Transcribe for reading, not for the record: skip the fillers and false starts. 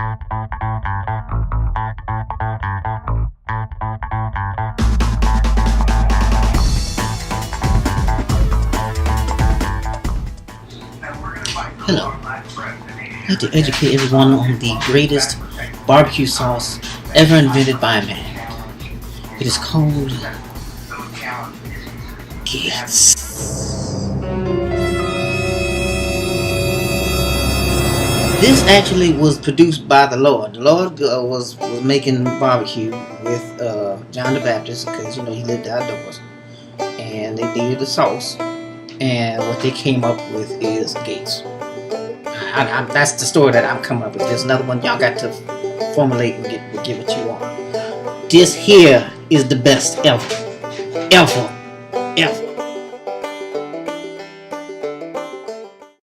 Hello. I'd like to educate everyone on the greatest barbecue sauce ever invented by a man. It is called Gates. This actually was produced by the Lord. The Lord was making barbecue with John the Baptist because he lived outdoors, and they needed a sauce. And what they came up with is Gates. That's the story that I'm coming up with. There's another one y'all got to formulate and give it to you on. This here is the best ever, ever, ever.